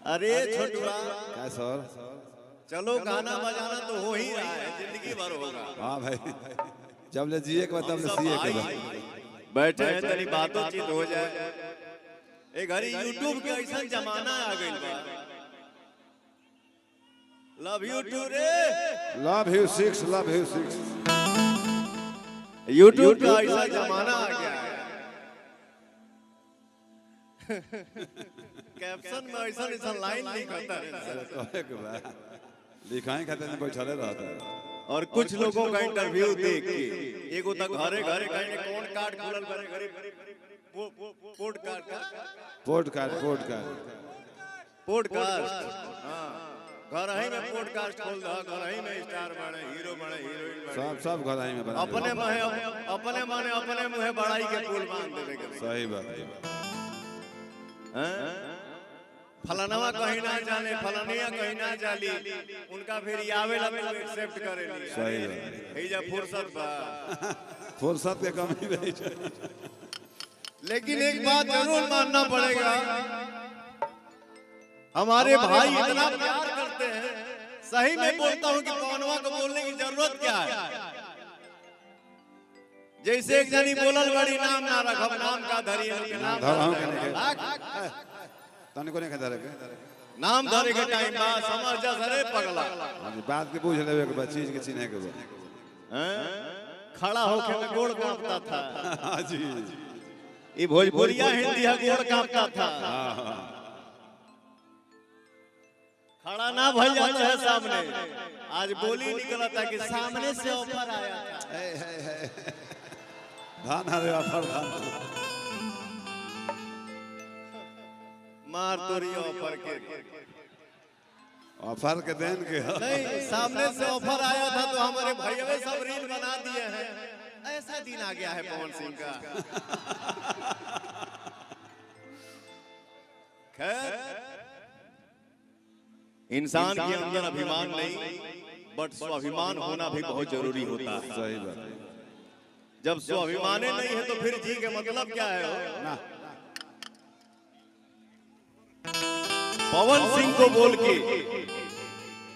अरे छोटुआ क्या सर? चलो गाना बजाना तो हो ही रहा है, जिंदगी भर होगा। हाँ भाई, जब ले जिए के बाद तब ले सीए के बाद। बैठे हैं तेरी बातों चीत हो जाए। एक घड़ी यूट्यूब के ऐसा जमाना आ गई बा। लव यू टू रे, love you six, love you six. YouTube का ऐसा जमाना आ गया है। कैप्शन में ऐसा ऐसा लाइन लिखता है, लिखाए खाते नहीं बैठले रहता है। और कुछ लोगों का इंटरव्यू देख के एगो तक घरे घरे कहीं कौन कार्ड खुलल करे घरे पॉडकास्ट हां घर ही में पॉडकास्ट खोल दा, घर ही में स्टार बने, हीरो बने, हीरोइन बने, सब घर ही में बना। अपने माने अपने मुंह बड़ाई के फूल बांध देवे के। सही बात है। फलानवा कहीं ना जाने, फलानिया कहीं ना जाली, उनका फिर आवेला तो एक्सेप्ट करेली। सही बात है। हे जा फुर्सत बा, फुर्सत के कमी नहीं है। लेकिन एक बात जरूर मानना पड़ेगा, हमारे भाई इतना प्यार करते हैं। सही में बोलता हूँ कि पवनवा को बोलने की जरूरत क्या है। जैसे एक जनी बोलल बड़ी नाम ना रखब, नाम का धरी नाम तने को नहीं कहता रे नाम धरे के टाइम बा समझ जा सरे पगला। बात के पूछ लेवे के चीज के चिन्हे के खड़ा होके में गोड़ कांपता था। हां जी, ये भोजपुरिया हिंदी है, गोड़ कांपता था। खड़ा ना भइल जाता है सामने। आज बोली निकला था कि सामने से ऑफर आया था। धान हरे ऑफर धान मार तोरी ऑफर के देन के नहीं, सामने से ऑफर आया था तो हमारे भैया सब रील बना दिए हैं। ऐसा दिन आ गया है पवन सिंह का। खैर, इंसान के अंदर अभिमान नहीं, बट स्वाभिमान होना भी बहुत जरूरी होता है। सही बात है। जब स्वाभिमाने नहीं है तो फिर जी के मतलब क्या है ना। पवन सिंह को बोल के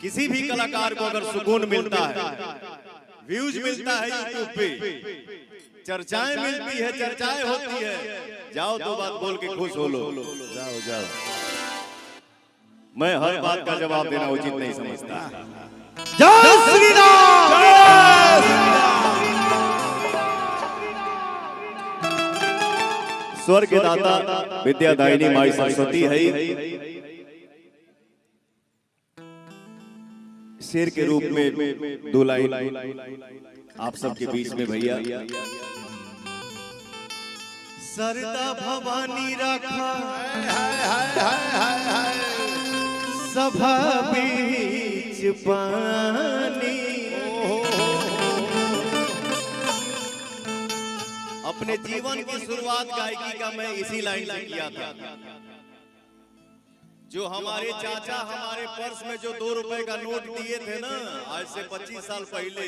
किसी भी कलाकार को अगर सुकून मिलता है, व्यूज मिलता है यूट्यूब पे, चर्चाएं मिलती है, चर्चाएं होती है, जाओ तो बात बोल के खुश हो लो। जाओ जाओ। मैं हर बात का जवाब देना उचित नहीं समझता। जय श्री राम। स्वर्ग के दाता विद्यादायिनी माई सरस्वती है। शेर के रूप में दो लाइन आप सबके बीच में भैया। सरदा भवानी रखा सभा बीच पानी। अपने जीवन की शुरुआत गायकी का मैं इसी लाइन से किया था। जो हमारे चाचा हमारे पर्स में जो 2 रुपए का नोट दिए थे ना, आज से 25 साल पहले,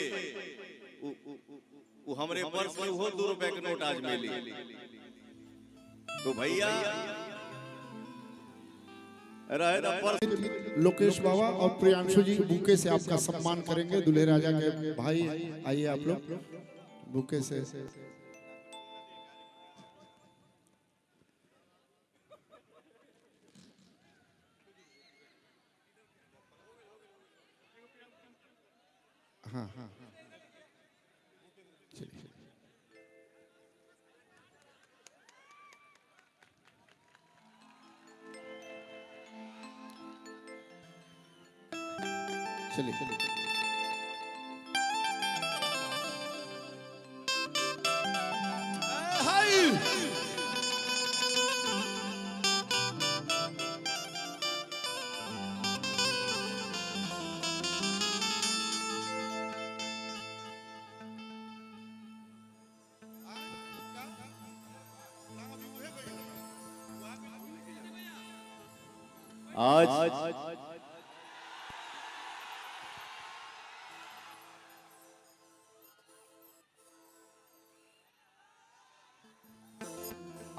वो हमारे पर्स में वो 2 रुपए का नोट आज मिली। तो भैया लोकेश बाबा और प्रियांशु जी बुके से आपका सम्मान करेंगे। दूल्हे राजा के भाई आइए आप लोग बुके से। हाँ हाँ चलिए चलिए चलिए।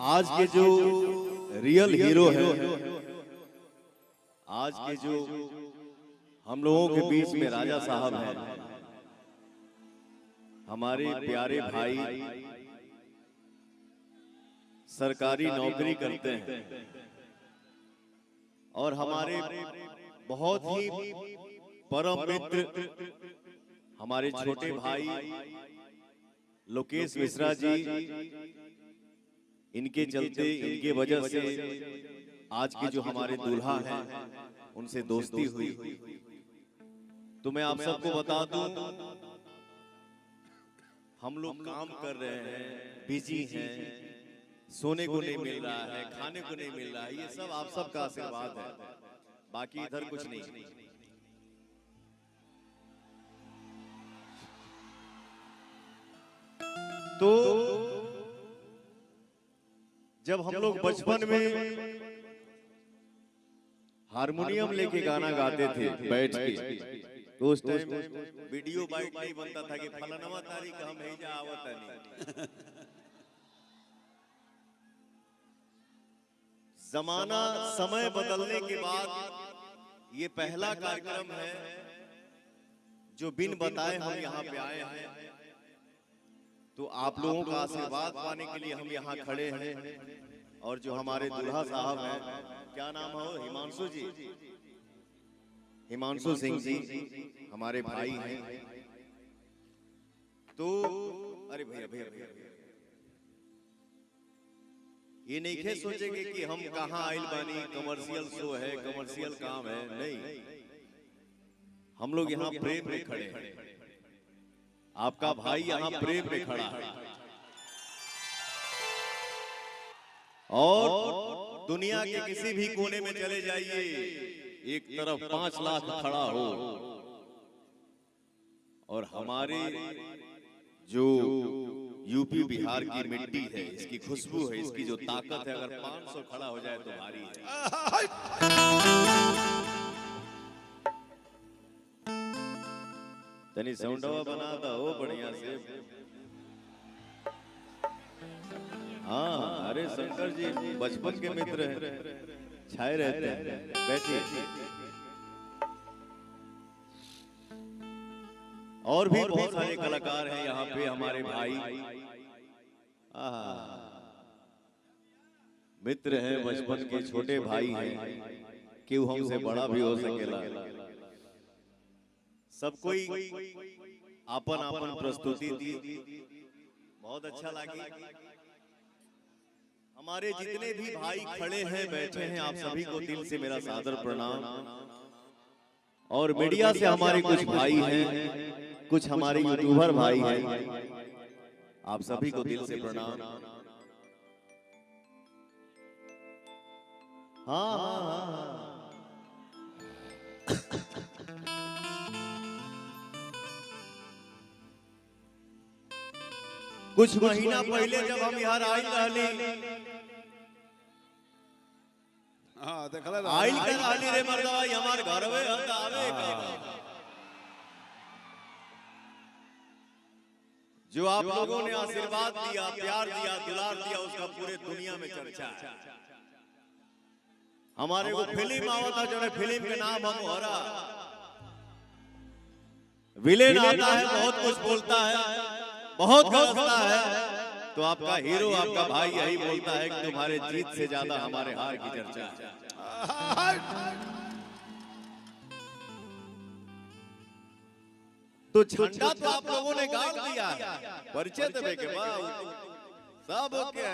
आज के जो रियल हीरो है आज के जो हम लोगों के बीच में राजा साहब हैं, हमारे प्यारे भाई सरकारी नौकरी करते हैं और हमारे बहुत ही परम मित्र हमारे छोटे भाई लोकेश मिश्रा जी, इनके चलते, इनके वजह से आज के जो हमारे दूल्हा हैं उनसे दोस्ती हुई। तो मैं आप सबको बता दूं, हम लोग काम कर रहे हैं, बिजी हैं, सोने को नहीं मिल रहा है, खाने को नहीं मिल रहा है, ये सब आप सबका आशीर्वाद है, बाकी इधर कुछ नहीं। तो जब हम लोग बचपन में हारमोनियम लेके गाना गाते थे बैठ के, तो उस टाइम वीडियो बाइट नहीं बनता था कि फलानवा तारीख हम ही जा आवत नहीं। जमाना समय बदलने के बाद ये पहला कार्यक्रम है जो बिन बताए हम यहाँ पे आए हैं। तो आप लोगों का आशीर्वाद पाने के लिए हम यहाँ खड़े हैं। और जो हमारे दूल्हा साहब हैं, क्या नाम है, हिमांशु जी, हिमांशु सिंह जी हमारे भाई हैं। तो अरे भैया भैया भैया, ये नहीं खे सोचेंगे कि हम कहाँ आइल बानी, कमर्शियल शो है, कमर्शियल काम है, नहीं, हम लोग यहाँ प्रेम में खड़े हैं। आपका भाई यहाँ प्रेम में खड़ा है और दुनिया के किसी भी कोने में चले जाइए, एक तरफ 5 लाख खड़ा हो और हमारे जो यूपी बिहार की मिट्टी है, इसकी खुशबू है, इसकी जो ताकत है, अगर 500 खड़ा हो जाए तो भारी है। तनी साउंडवा बनाता हो बढ़िया से। हाँ, अरे शंकर जी बचपन के मित्र हैं, छाए रहते हैं, बैठिए। और भी बहुत सारे कलाकार हैं यहाँ पे, हमारे भाई मित्र हैं, बचपन के छोटे भाई हैं, क्यों हमसे बड़ा भी हो सकेला। सब कोई आपन आपन प्रस्तुति दी, बहुत अच्छा लगा। हमारे जितने भी भाई खड़े हैं, बैठे हैं, आप सभी को दिल से मेरा सादर प्रणाम। और मीडिया से हमारे कुछ भाई हैं, कुछ हमारे यूट्यूबर भाई हैं, आप सभी को दिल से प्रणाम। हाँ हाँ हाँ, कुछ महीना पहले जब हम यहाँ आइल रहली, हाँ देखला आइल कर रहली रे मर्दवा, हमार घरवे हम आवे के। जो आप लोगों ने आशीर्वाद दिया, प्यार दिया, दुलार दिया, उसका पूरे दुनिया में चर्चा है। हमारे को फिल्म आवता, जो फिल्म के नाम हम होरा, विलेन आता है, बहुत कुछ बोलता है, बहुत गलता है, तो आपका हीरो, आपका भाई यही बोलता है कि तुम्हारे जीत से ज्यादा हमारे हार की चर्चा है। तो झंडा तो आप लोगों ने गाड़ दिया, परिचय देवे के बाद सब के।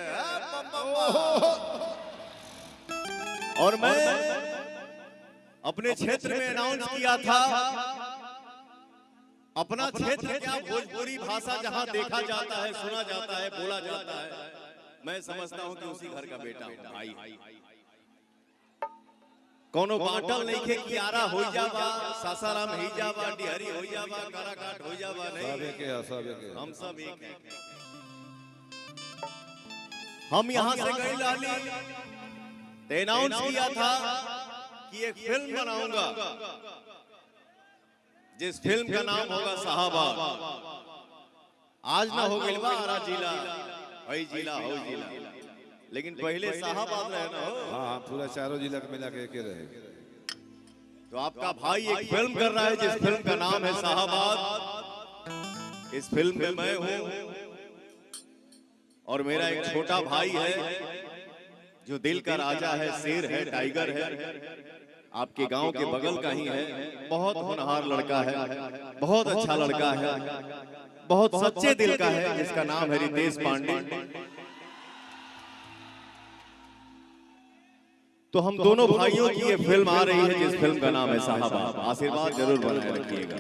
और मैं अपने क्षेत्र में अनाउंस किया था, अपना क्षेत्र क्या, भोजपुरी भाषा जहां देखा जाता है, सुना जाता है, बोला जाता है, मैं समझता हूं कि उसी घर का बेटा हूं, भाई। कोनो बाटल नहीं खे कि आरा हो जावा, सासाराम ही जावा, डिहरी हो जावा, काराकाट हो जावा, नहीं, हम सब एक हैं। हम यहाँ से गए लाली, अनाउंस किया था कि एक फिल्म बनाऊंगा, जिस फिल्म का नाम होगा शाहबाद। आज ना हो गिलवा आरा जिला, वही जिला हो जिला, लेकिन पहले शाहबाद रहे ना हो। हाँ पूरा चारों जिला मिला के रहे। तो आपका भाई एक फिल्म कर रहा है जिस फिल्म का नाम है शाहबाद। इस फिल्म में मैं हूं और मेरा एक छोटा भाई है जो दिल का राजा है, शेर है, टाइगर है, आपके गांव के बगल का ही है। बहुत होनहार लड़का है, बहुत अच्छा लड़का है, बहुत सच्चे दिल का है, जिसका नाम है रितेश पांडे। तो हम दोनों भाइयों की ये फिल्म आ रही है जिस फिल्म का नाम है शाहबाद। आशीर्वाद जरूर बनाए रखिएगा।